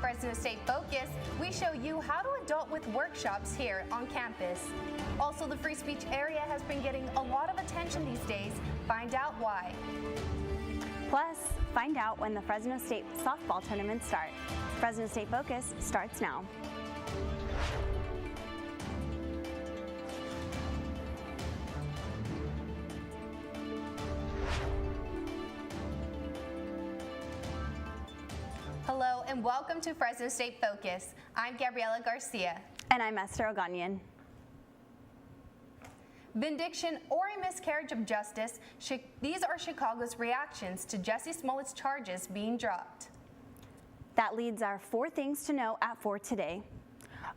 Fresno State Focus, we show you how to adult with workshops here on campus. Also, the free speech area has been getting a lot of attention these days. Find out why. Plus, find out when the Fresno State softball tournament starts. Fresno State Focus starts now. Hello and welcome to Fresno State Focus. I'm Gabriela Garcia. And I'm Esther Oganyan. Vindiction or a miscarriage of justice, these are Chicago's reactions to Jussie Smollett's charges being dropped. That leads our 4 things to know at 4 today.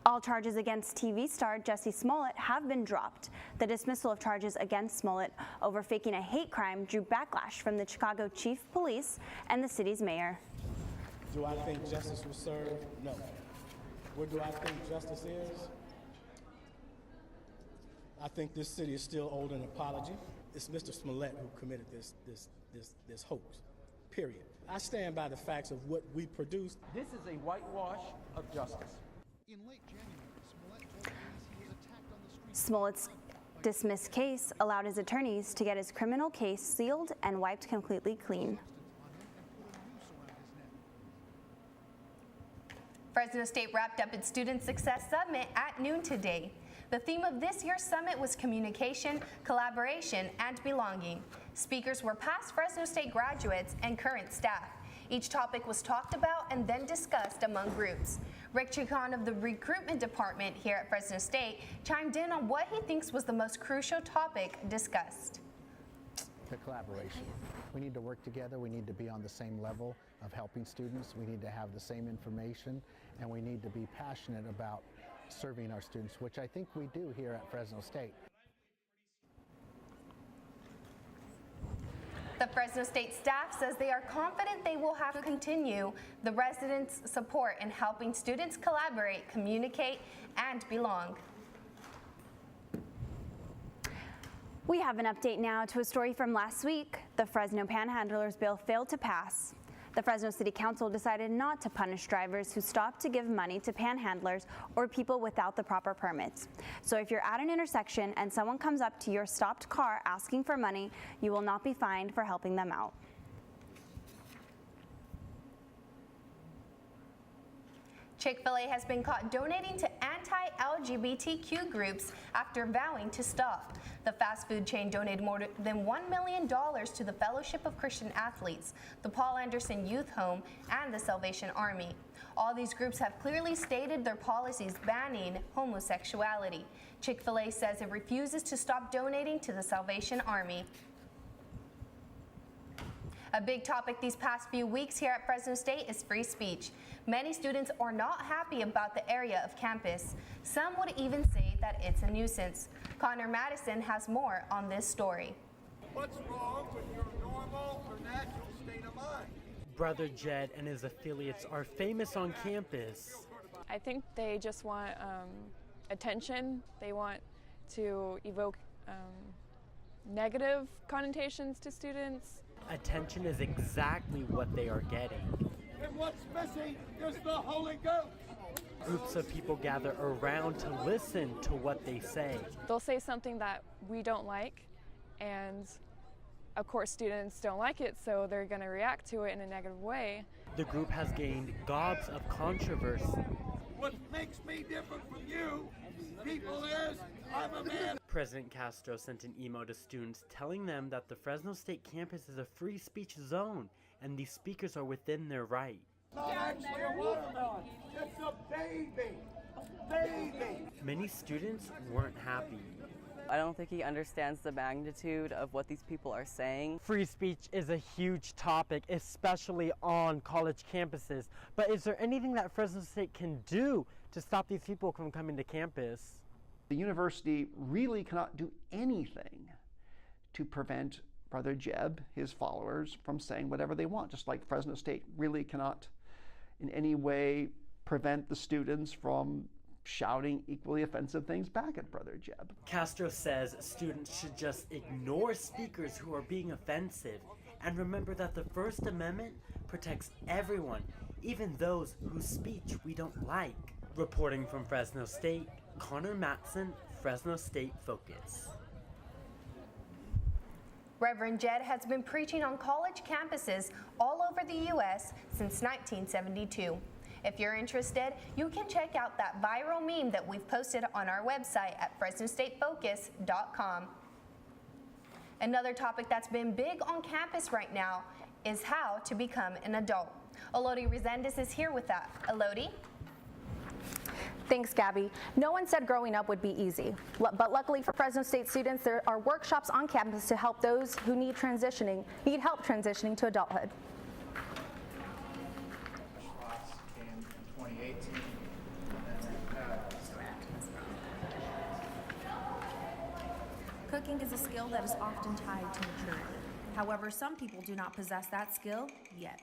All charges against TV star Jussie Smollett have been dropped. The dismissal of charges against Smollett over faking a hate crime drew backlash from the Chicago Chief of Police and the city's mayor. Do I think justice was served? No. What do I think justice is? I think this city is still owed an apology. It's Mr. Smollett who committed this hoax, period. I stand by the facts of what we produced. This is a whitewash of justice. In late January, Smollett told police he was attacked on the street. Smollett's dismissed case allowed his attorneys to get his criminal case sealed and wiped completely clean. Fresno State wrapped up its Student Success Summit at noon today. The theme of this year's summit was communication, collaboration, and belonging. Speakers were past Fresno State graduates and current staff. Each topic was talked about and then discussed among groups. Rick Chacon of the recruitment department here at Fresno State chimed in on what he thinks was the most crucial topic discussed. The collaboration. We need to work together. We need to be on the same level of helping students. We need to have the same information, and we need to be passionate about serving our students, which I think we do here at Fresno State. The Fresno State staff says they are confident they will have to continue the residents' support in helping students collaborate, communicate, and belong. We have an update now to a story from last week. The Fresno Panhandlers bill failed to pass. The Fresno City Council decided not to punish drivers who stop to give money to panhandlers or people without the proper permits. So if you're at an intersection and someone comes up to your stopped car asking for money, you will not be fined for helping them out. Chick-fil-A has been caught donating to anti-LGBTQ groups after vowing to stop. The fast food chain donated more than $1 million to the Fellowship of Christian Athletes, the Paul Anderson Youth Home, and the Salvation Army. All these groups have clearly stated their policies banning homosexuality. Chick-fil-A says it refuses to stop donating to the Salvation Army. A big topic these past few weeks here at Fresno State is free speech. Many students are not happy about the area of campus. Some would even say that it's a nuisance. Connor Madison has more on this story. What's wrong with your normal or natural state of mind? Brother Jed and his affiliates are famous on campus. I think they just want attention. They want to evoke negative connotations to students. Attention is exactly what they are getting. And what's missing is the Holy Ghost. Groups of people gather around to listen to what they say. They'll say something that we don't like, and of course students don't like it, so they're going to react to it in a negative way. The group has gained gobs of controversy. What makes me different from you people is I'm a man. President Castro sent an email to students telling them that the Fresno State campus is a free speech zone and these speakers are within their right. It's not actually a watermelon. It's a baby. Baby. Many students weren't happy. I don't think he understands the magnitude of what these people are saying. Free speech is a huge topic, especially on college campuses. But is there anything that Fresno State can do to stop these people from coming to campus? The university really cannot do anything to prevent Brother Jeb, his followers, from saying whatever they want, just like Fresno State really cannot in any way prevent the students from shouting equally offensive things back at Brother Jeb. Castro says students should just ignore speakers who are being offensive and remember that the First Amendment protects everyone, even those whose speech we don't like. Reporting from Fresno State, Connor Matson, Fresno State Focus. Reverend Jed has been preaching on college campuses all over the U.S. since 1972. If you're interested, you can check out that viral meme that we've posted on our website at FresnoStateFocus.com. Another topic that's been big on campus right now is how to become an adult. Elodie Resendez is here with that. Elodie? Thanks, Gabby. No one said growing up would be easy, but luckily for Fresno State students, there are workshops on campus to help those who need help transitioning to adulthood. Came in 2018. Cooking is a skill that is often tied to maturity. However, some people do not possess that skill yet.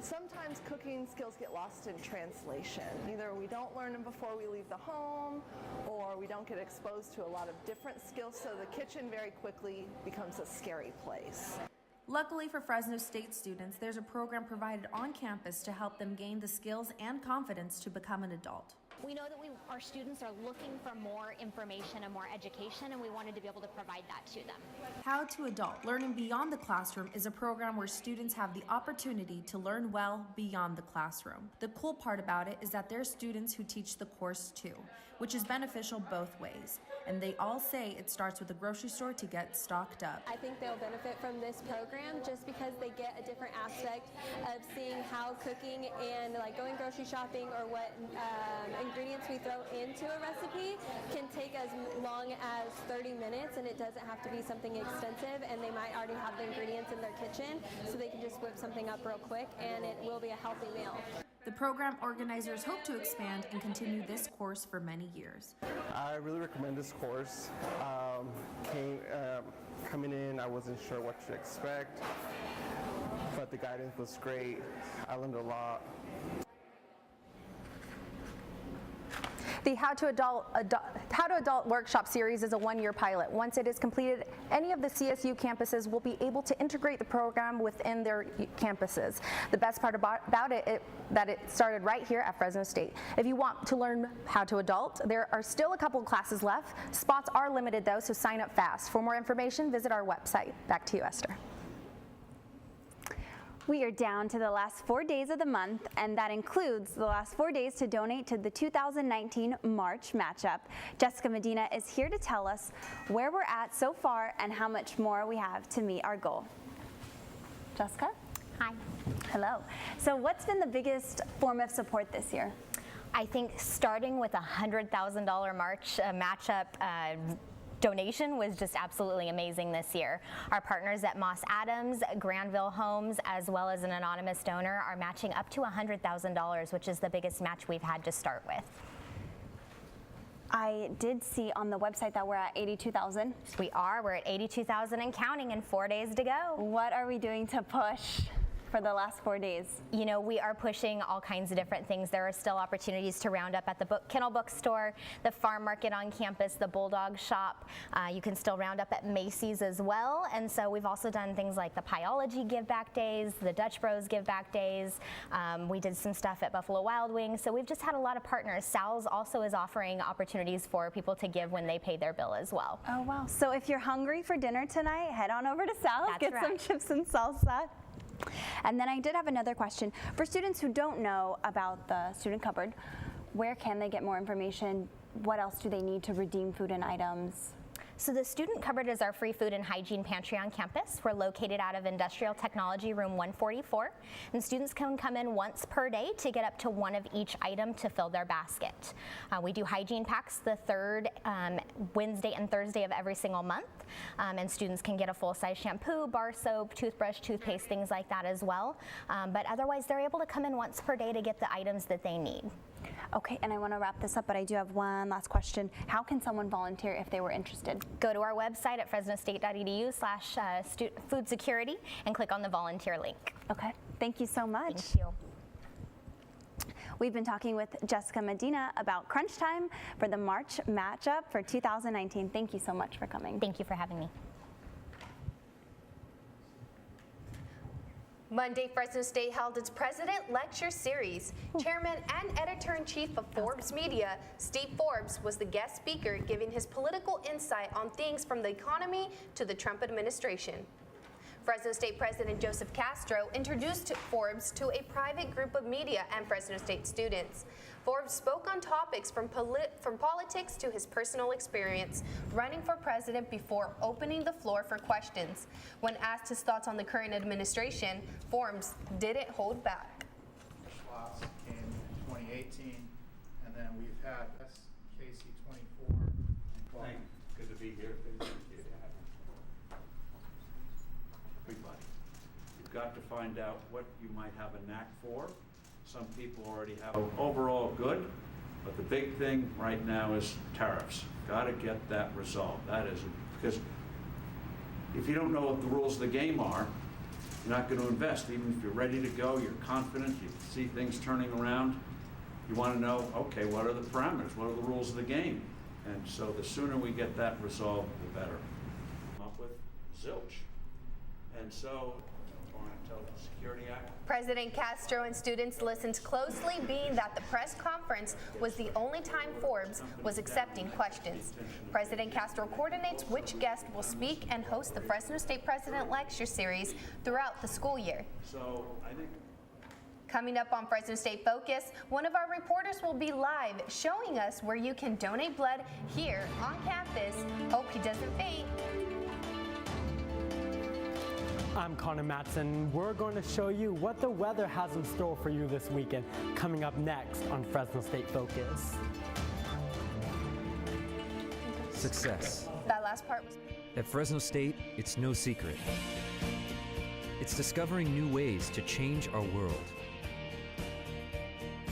Sometimes cooking skills get lost in translation. Either we don't learn them before we leave the home, or we don't get exposed to a lot of different skills, so the kitchen very quickly becomes a scary place. Luckily for Fresno State students, there's a program provided on campus to help them gain the skills and confidence to become an adult. We know that our students are looking for more information and more education, and we wanted to be able to provide that to them. How to Adult, Learning Beyond the Classroom is a program where students have the opportunity to learn well beyond the classroom. The cool part about it is that there are students who teach the course too, which is beneficial both ways. And they all say it starts with a grocery store to get stocked up. I think they'll benefit from this program just because they get a different aspect of seeing how cooking and like going grocery shopping or what ingredients we throw into a recipe can take as long as 30 minutes, and it doesn't have to be something extensive, and they might already have the ingredients in their kitchen, so they can just whip something up real quick and it will be a healthy meal. The program organizers hope to expand and continue this course for many years. I really recommend this course. Coming in, I wasn't sure what to expect, but the guidance was great. I learned a lot. The How to Adult Workshop series is a one-year pilot. Once it is completed, any of the CSU campuses will be able to integrate the program within their campuses. The best part about it that it started right here at Fresno State. If you want to learn how to adult, there are still a couple classes left. Spots are limited though, so sign up fast. For more information, visit our website. Back to you, Esther. We are down to the last 4 days of the month, and that includes the last 4 days to donate to the 2019 March matchup. Jessica Medina is here to tell us where we're at so far and how much more we have to meet our goal. Jessica? Hi. Hello. So what's been the biggest form of support this year? I think starting with a $100,000 March matchup donation was just absolutely amazing this year. Our partners at Moss Adams, Granville Homes, as well as an anonymous donor are matching up to $100,000, which is the biggest match we've had to start with. I did see on the website that we're at 82,000. We are. We're at 82,000 and counting, and 4 days to go. What are we doing to push for the last 4 days? You know, we are pushing all kinds of different things. There are still opportunities to round up at the Kennel Bookstore, the farm market on campus, the Bulldog Shop. You can still round up at Macy's as well. And so we've also done things like the Pyology Give Back Days, the Dutch Bros Give Back Days. We did some stuff at Buffalo Wild Wings. So we've just had a lot of partners. Sal's also is offering opportunities for people to give when they pay their bill as well. Oh, wow. So if you're hungry for dinner tonight, head on over to Sal's, get some chips and salsa. And then I did have another question. For students who don't know about the student cupboard, where can they get more information? What else do they need to redeem food and items? So the student cupboard is our free food and hygiene pantry on campus. We're located out of Industrial Technology Room 144, and students can come in once per day to get up to one of each item to fill their basket. We do hygiene packs the third Wednesday and Thursday of every single month, and students can get a full-size shampoo, bar soap, toothbrush, toothpaste, things like that as well. But otherwise, they're able to come in once per day to get the items that they need. Okay, and I want to wrap this up, but I do have one last question. How can someone volunteer if they were interested? Go to our website at fresnostate.edu/food security and click on the volunteer link. Okay, thank you so much. Thank you. We've been talking with Jessica Medina about crunch time for the March matchup for 2019. Thank you so much for coming. Thank you for having me. Monday, Fresno State held its President Lecture Series. Chairman and Editor-in-Chief of Forbes Media, Steve Forbes, was the guest speaker, giving his political insight on things from the economy to the Trump administration. Fresno State President Joseph Castro introduced Forbes to a private group of media and Fresno State students. Forbes spoke on topics from politics to his personal experience running for president before opening the floor for questions. When asked his thoughts on the current administration, Forbes didn't hold back. Slots came in 2018, and then we've had Casey 24 and 12. Good to be here. Everybody, you've got to find out what you might have a knack for. Some people already have overall good, but the big thing right now is tariffs. Got to get that resolved. That is because if you don't know what the rules of the game are, you're not going to invest. Even if you're ready to go, you're confident, you see things turning around, you want to know, okay, what are the parameters? What are the rules of the game? And so the sooner we get that resolved, the better. Come up with zilch. And so, Foreign Intelligence Security Act. President Castro and students listened closely, being that the press conference was the only time Forbes was accepting questions. President Castro coordinates which guest will speak and host the Fresno State President Lecture Series throughout the school year. So I think coming up on Fresno State Focus, one of our reporters will be live showing us where you can donate blood here on campus. Hope he doesn't faint. I'm Connor Matson. We're going to show you what the weather has in store for you this weekend, coming up next on Fresno State Focus. Success. That last part was... At Fresno State, it's no secret. It's discovering new ways to change our world.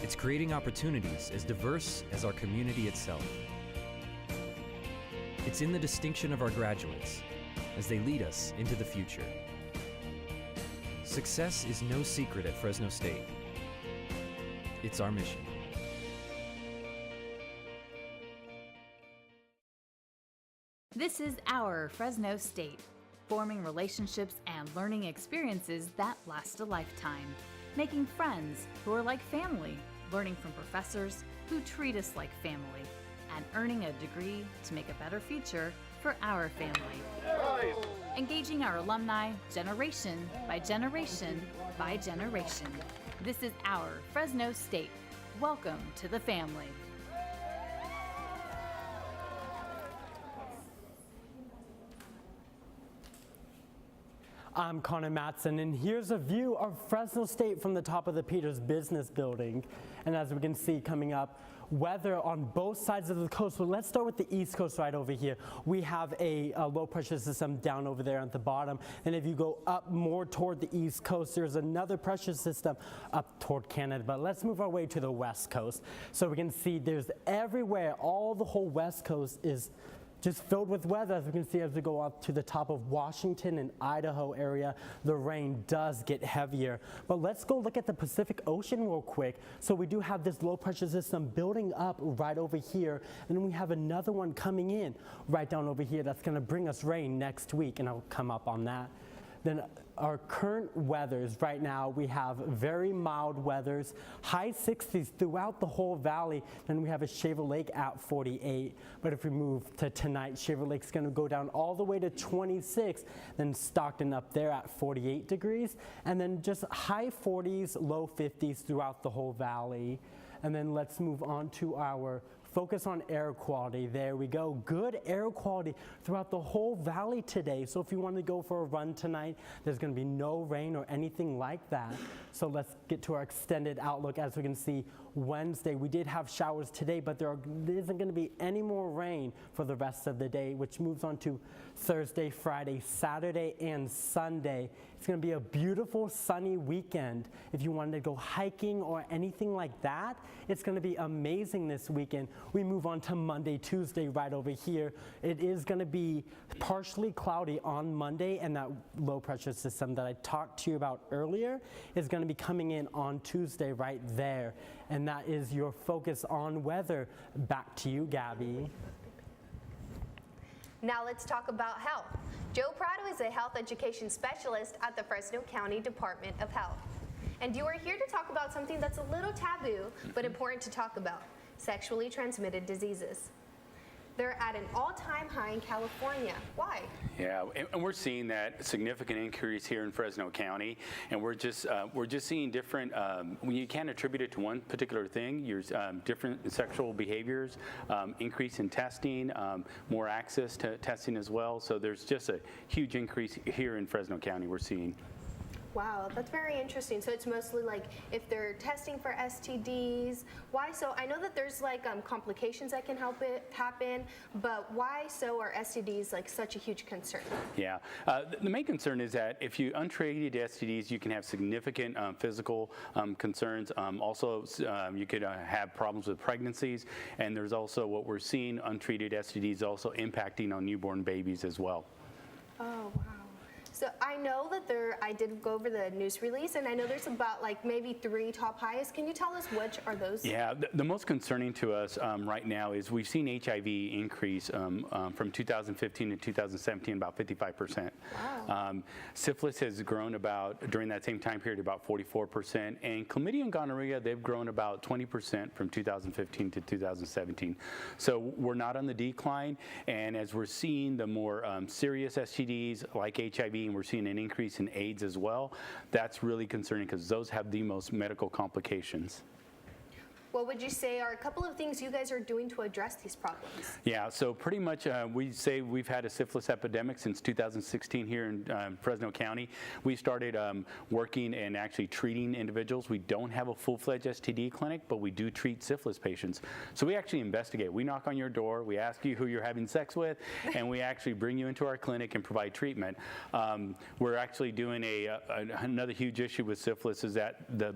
It's creating opportunities as diverse as our community itself. It's in the distinction of our graduates as they lead us into the future. Success is no secret at Fresno State. It's our mission. This is our Fresno State, forming relationships and learning experiences that last a lifetime, making friends who are like family, learning from professors who treat us like family, and earning a degree to make a better future for our family. Engaging our alumni generation by generation by generation. This is our Fresno State. Welcome to the family. I'm Connor Matson, and here's a view of Fresno State from the top of the Peters Business Building. And as we can see coming up, weather on both sides of the coast. So let's start with the East Coast right over here. We have a low pressure system down over there at the bottom. And if you go up more toward the East Coast, there's another pressure system up toward Canada. But let's move our way to the West Coast. So we can see there's everywhere, all the whole West Coast is just filled with weather. As we can see as we go up to the top of Washington and Idaho area, the rain does get heavier. But let's go look at the Pacific Ocean real quick. So we do have this low pressure system building up right over here, and then we have another one coming in right down over here that's going to bring us rain next week, and I'll come up on that. Then our current weathers right now, we have very mild weathers, high 60s throughout the whole valley. Then we have a Shaver Lake at 48. But if we move to tonight, Shaver Lake's going to go down all the way to 26. Then Stockton up there at 48 degrees. And then just high 40s, low 50s throughout the whole valley. And then let's move on to our focus on air quality. There we go. Good air quality throughout the whole valley today. So if you want to go for a run tonight, there's going to be no rain or anything like that. So let's get to our extended outlook. As we can see, Wednesday, we did have showers today, but there isn't going to be any more rain for the rest of the day, which moves on to Thursday, Friday, Saturday, and Sunday. It's going to be a beautiful sunny weekend. If you wanted to go hiking or anything like that, it's going to be amazing this weekend. We move on to Monday, Tuesday right over here. It is going to be partially cloudy on Monday, and that low pressure system that I talked to you about earlier is going to be coming in on Tuesday right there. And that is your focus on weather. Back to you, Gabby. Now let's talk about health. Joe Prado is is a health education specialist at the Fresno County Department of Health. And you are here to talk about something that's a little taboo, but important to talk about: sexually transmitted diseases. They're at an all-time high in California. Why? Yeah, and we're seeing that significant increase here in Fresno County, and we're just seeing different. You can't attribute it to one particular thing. There's different sexual behaviors, increase in testing, more access to testing as well. So there's just a huge increase here in Fresno County we're seeing. Wow, that's very interesting. So it's mostly like if they're testing for STDs. Why so? I know that there's like complications that can help it happen, but why so are STDs like such a huge concern? Yeah, the main concern is that if you untreated STDs, you can have significant physical concerns. Also, you could have problems with pregnancies, and there's also what we're seeing, untreated STDs also impacting on newborn babies as well. Oh, wow. So I know that I did go over the news release, and I know there's about like maybe 3 top highest. Can you tell us which are those? Yeah, the most concerning to us right now is we've seen HIV increase from 2015 to 2017 about 55%. Wow. Syphilis has grown during that same time period, about 44%. And chlamydia and gonorrhea, they've grown about 20% from 2015 to 2017. So we're not on the decline. And as we're seeing the more serious STDs like HIV, and we're seeing an increase in AIDS as well, that's really concerning because those have the most medical complications. What would you say are a couple of things you guys are doing to address these problems? Yeah, so pretty much we say we've had a syphilis epidemic since 2016 here in Fresno County. We started working and actually treating individuals. We don't have a full-fledged STD clinic, but we do treat syphilis patients. So we actually investigate. We knock on your door, we ask you who you're having sex with, and we actually bring you into our clinic and provide treatment. We're actually doing another huge issue with syphilis is that the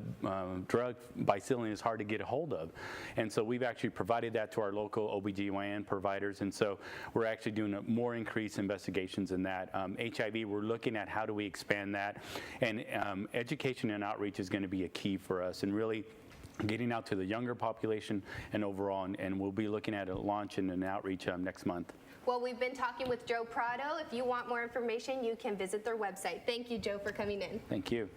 drug bicillin is hard to get a hold of. And so we've actually provided that to our local OBGYN providers, and so we're actually doing a more increased investigations in that. HIV, we're looking at how do we expand that, and education and outreach is going to be a key for us, and really getting out to the younger population and overall, and we'll be looking at a launch and an outreach next month. Well, we've been talking with Joe Prado. If you want more information, you can visit their website. Thank you, Joe, for coming in. Thank you.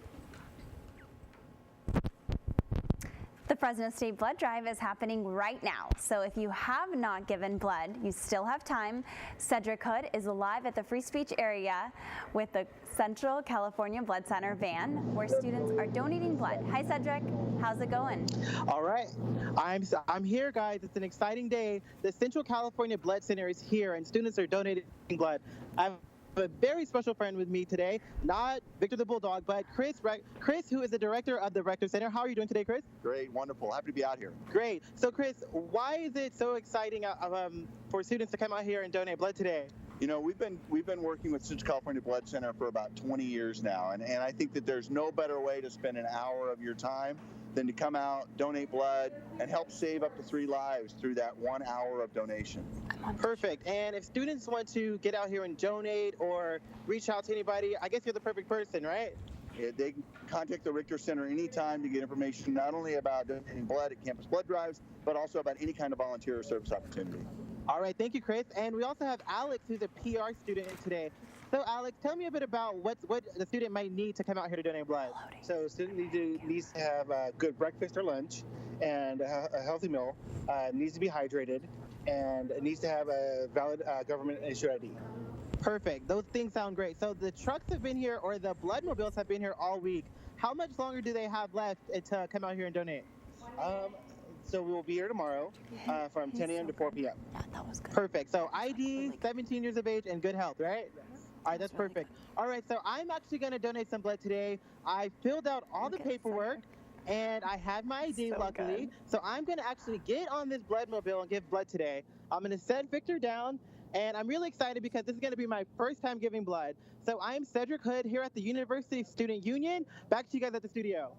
The Fresno State Blood Drive is happening right now, so if you have not given blood, you still have time. Cedric Hood is live at the Free Speech area with the Central California Blood Center van, where students are donating blood. Hi, Cedric. How's it going? All right. I'm here, guys. It's an exciting day. The Central California Blood Center is here, and students are donating blood. I have a very special friend with me today, not Victor the Bulldog, but Chris, who is the director of the Rector Center. How are you doing today, Chris? Great, wonderful. Happy to be out here. Great. So, Chris, why is it so exciting for students to come out here and donate blood today? You know, we've been working with Central California Blood Center for about 20 years now, and I think that there's no better way to spend an hour of your time than to come out, donate blood, and help save up to 3 lives through that 1 hour of donation. Perfect. And if students want to get out here and donate or reach out to anybody, I guess you're the perfect person, right? Yeah, they can contact the Richter Center anytime to get information not only about donating blood at campus blood drives, but also about any kind of volunteer or service opportunity. All right, thank you, Chris. And we also have Alex, who's a PR student today. So, Alex, tell me a bit about what the student might need to come out here to donate blood. So, a student needs to have a good breakfast or lunch and a healthy meal, needs to be hydrated, and needs to have a valid government-issued ID. Perfect. Those things sound great. So the trucks have been here, or the blood mobiles have been here all week. How much longer do they have left to come out here and donate? So we will be here tomorrow from 10 a.m. to 4 p.m. That was good. Perfect. So ID, 17 years of age, and good health, right? All right, that's perfect. All right, so I'm actually going to donate some blood today. I filled out all the paperwork, and I have my ID, luckily. So I'm going to actually get on this blood mobile and give blood today. I'm going to set Victor down, and I'm really excited because this is going to be my first time giving blood. So I'm Cedric Hood here at the University Student Union. Back to you guys at the studio.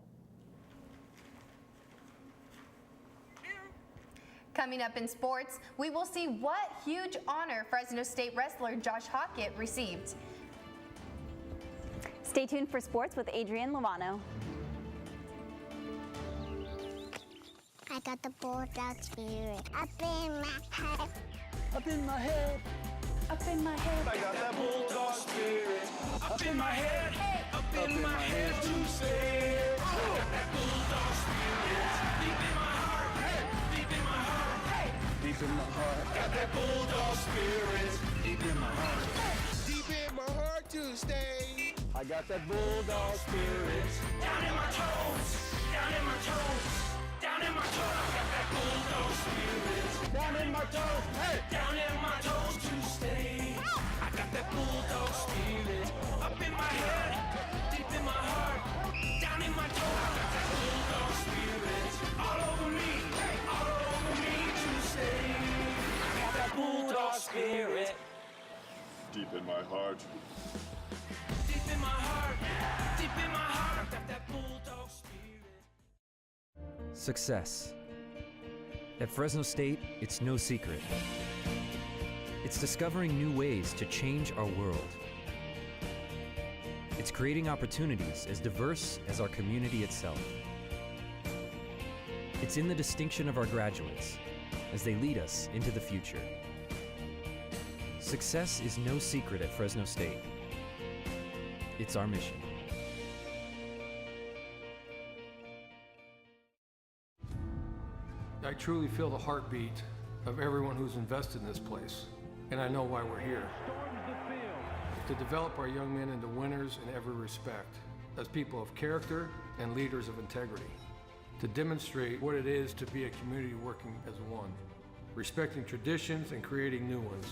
Coming up in sports, we will see what huge honor Fresno State wrestler Josh Hockett received. Stay tuned for sports with Adrienne Lovano. I got the bulldog spirit up in my head. Up in my head. Up in my head. I got that bulldog spirit. in my head, up in my head to stay. I got that bulldog spirit deep in my heart, deep in my heart, deep in my heart. Got that bulldog spirit deep in my heart, deep in my heart to stay. I got that bulldog spirit down in my toes, down in my toes, down in my toes. I got that bulldog spirit down in my toes, down in my toes to stay. I got that bulldog spirit up in my head, deep in my heart, down in my toes. I got that bulldog spirit all over me to stay. I got that bulldog spirit Deep in my heart. deep in my heart, deep in my heart. I got that bulldog spirit. Success. At Fresno State, it's no secret. It's discovering new ways to change our world. It's creating opportunities as diverse as our community itself. It's in the distinction of our graduates as they lead us into the future. Success is no secret at Fresno State. It's our mission. I truly feel the heartbeat of everyone who's invested in this place, and I know why we're here. To develop our young men into winners in every respect, as people of character and leaders of integrity. To demonstrate what it is to be a community working as one, respecting traditions and creating new ones.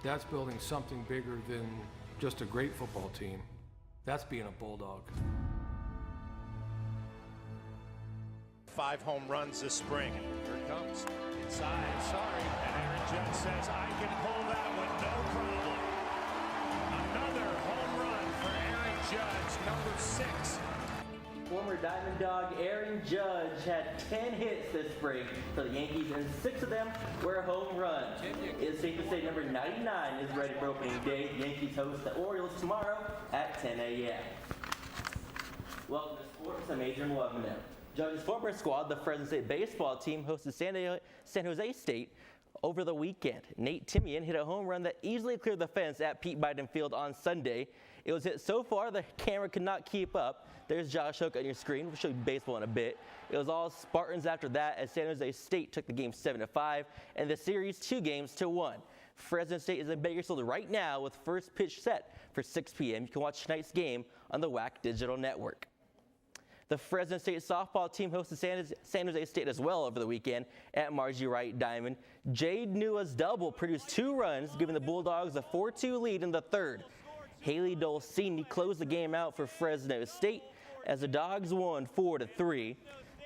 That's building something bigger than just a great football team. That's being a Bulldog. 5 home runs this spring. Here it comes. Inside, sorry. And Aaron Judge says, I can pull that one, no problem. Another home run for Aaron Judge, number 6. Former Diamond Dog Aaron Judge had 10 hits this spring for the Yankees, and 6 of them were home runs. It's safe to say number 99 is ready for opening day. The Yankees host the Orioles tomorrow at 10 a.m. Welcome to Sports. I'm Adrian Webman. Judge's former squad, the Fresno State baseball team, hosted San Jose State over the weekend. Nate Timian hit a home run that easily cleared the fence at Pete Biden Field on Sunday. It was hit so far the camera could not keep up. There's Josh Hook on your screen. We'll show you baseball in a bit. It was all Spartans after that as San Jose State took the game 7-5 and the series 2-1. Fresno State is in Bakersfield right now with first pitch set for 6 p.m. You can watch tonight's game on the WAC Digital Network. The Fresno State softball team hosted San Jose State as well over the weekend at Margie Wright Diamond. Jade Nua's double produced 2 runs, giving the Bulldogs a 4-2 lead in the third. Haley Dolcini closed the game out for Fresno State as the Dogs won 4-3.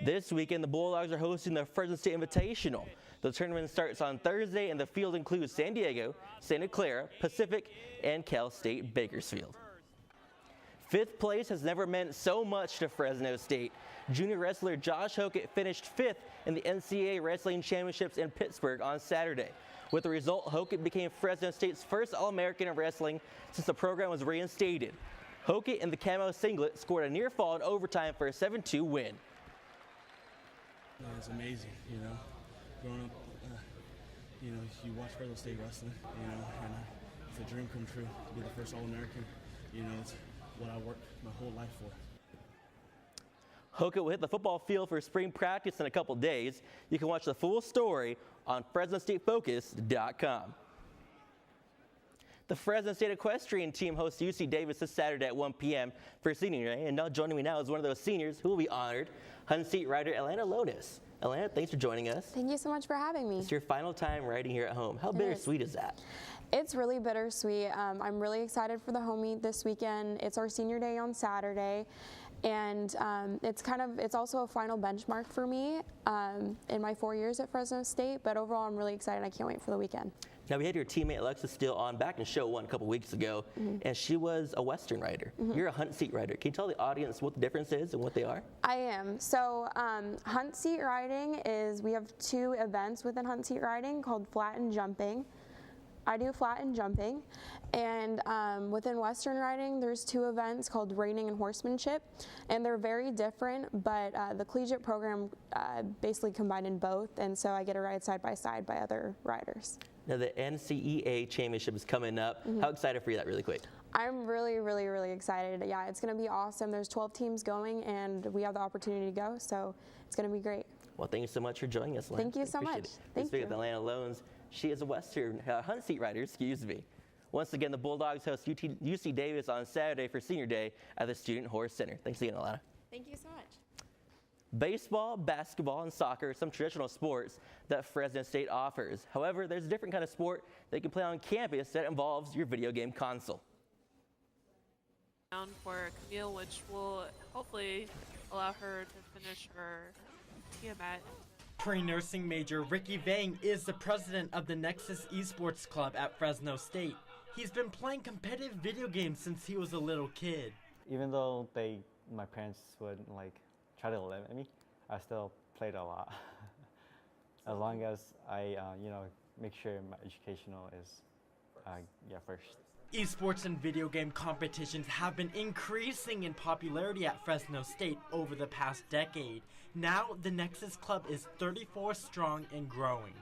This weekend, the Bulldogs are hosting the Fresno State Invitational. The tournament starts on Thursday, and the field includes San Diego, Santa Clara, Pacific, and Cal State Bakersfield. 5th place has never meant so much to Fresno State. Junior wrestler Josh Hokett finished 5th in the NCAA Wrestling Championships in Pittsburgh on Saturday. With the result, Hokett became Fresno State's first All-American in wrestling since the program was reinstated. Hokett in the camo singlet scored a near fall in overtime for a 7-2 win. It's amazing, growing up, you watch Fresno State wrestling, and it's a dream come true to be the first All-American. It's what I worked my whole life for. Hokett will hit the football field for spring practice in a couple days. You can watch the full story on FresnoStateFocus.com. The Fresno State equestrian team hosts UC Davis this Saturday at 1 p.m. for senior day, and now joining me now is one of those seniors who will be honored, Hunt Seat rider Atlanta Lotus. Atlanta, thanks for joining us. Thank you so much for having me. It's your final time riding here at home. How bittersweet is that? It's really bittersweet. I'm really excited for the home meet this weekend. It's our senior day on Saturday, and it's also a final benchmark for me in my 4 years at Fresno State. But overall, I'm really excited. I can't wait for the weekend. Now, we had your teammate Alexa Steele on back in show 1 a couple weeks ago, and she was a Western rider. You're a Hunt Seat rider. Can you tell the audience what the difference is and what they are? I am. So Hunt Seat riding we have 2 events within Hunt Seat riding called flat and jumping. I do flat and jumping, and within Western riding, there's 2 events called reining and horsemanship, and they're very different, but the collegiate program basically combined in both, and so I get to ride side by side by other riders. Now, the NCEA championship is coming up. How excited for you that really quick? I'm really, really, really excited. Yeah, it's going to be awesome. There's 12 teams going, and we have the opportunity to go, so it's going to be great. Well, thank you so much for joining us, Lana. Thank you so Appreciate much. it. Thank Speaking you. of Atlanta Loans, she is a Western Hunt Seat rider, Once again, the Bulldogs host UC Davis on Saturday for Senior Day at the Student Horse Center. Thanks again, Alana. Thank you so much. Baseball, basketball, and soccer are some traditional sports that Fresno State offers. However, there's a different kind of sport that you can play on campus that involves your video game console. Down for Camille, which will hopefully allow her to finish her TMAT. Pre-nursing major Ricky Vang is the president of the Nexus Esports Club at Fresno State. He's been playing competitive video games since he was a little kid. Even though my parents would try to limit me, I still played a lot. As long as I, make sure my educational is, first. Esports and video game competitions have been increasing in popularity at Fresno State over the past decade. Now, the Nexus Club is 34 strong and growing.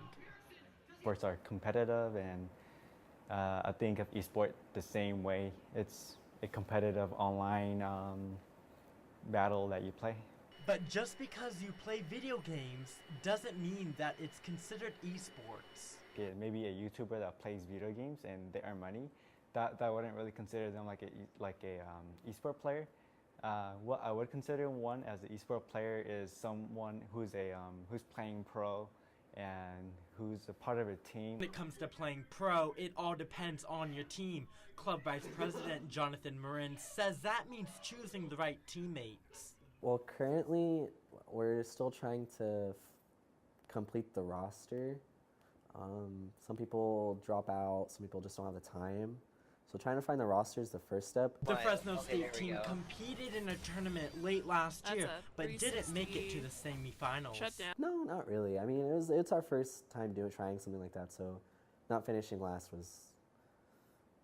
Sports are competitive, and I think of esports the same way. It's a competitive online battle that you play. But just because you play video games doesn't mean that it's considered esports. Okay, maybe a YouTuber that plays video games and they earn money, that wouldn't really consider them like a esport player. What I would consider one as an esport player is someone who's playing pro and who's a part of a team. When it comes to playing pro, it all depends on your team. Club Vice President Jonathan Marin says that means choosing the right teammates. Well, currently, we're still trying to complete the roster. Some people drop out, some people just don't have the time. So trying to find the roster is the first step. The Fresno State team competed in a tournament late last year, but didn't make it to the semifinals. No, not really. I mean, it's our first time trying something like that, so not finishing last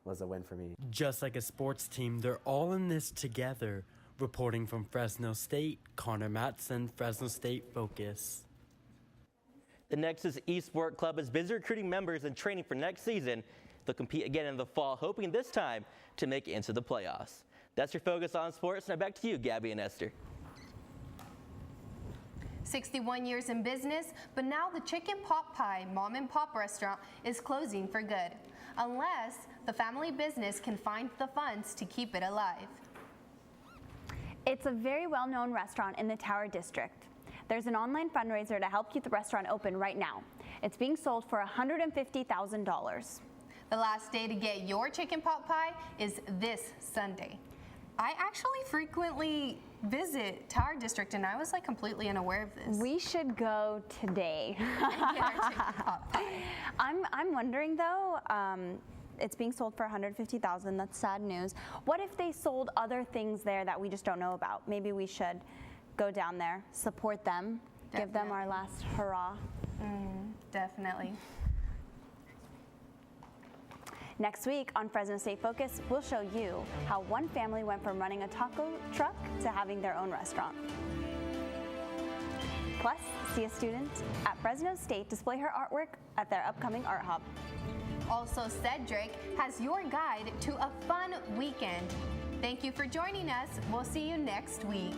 was a win for me. Just like a sports team, they're all in this together. Reporting from Fresno State, Connor Matson, Fresno State Focus. The Nexus Esport Club is busy recruiting members and training for next season. They'll compete again in the fall, hoping this time to make it into the playoffs. That's your focus on sports. Now back to you, Gabby and Esther. 61 years in business, but now the Chicken Pot Pie mom and pop restaurant is closing for good, unless the family business can find the funds to keep it alive. It's a very well-known restaurant in the Tower District. There's an online fundraiser to help keep the restaurant open right now. It's being sold for $150,000. The last day to get your chicken pot pie is this Sunday. I actually frequently visit Tower District, and I was completely unaware of this. We should go today. And get our chicken pot pie. I'm wondering though, it's being sold for $150,000. That's sad news. What if they sold other things there that we just don't know about? Maybe we should go down there, support them, give them our last hurrah. Definitely. Next week on Fresno State Focus, we'll show you how one family went from running a taco truck to having their own restaurant. Plus, see a student at Fresno State display her artwork at their upcoming art hub. Also, Cedric has your guide to a fun weekend. Thank you for joining us. We'll see you next week.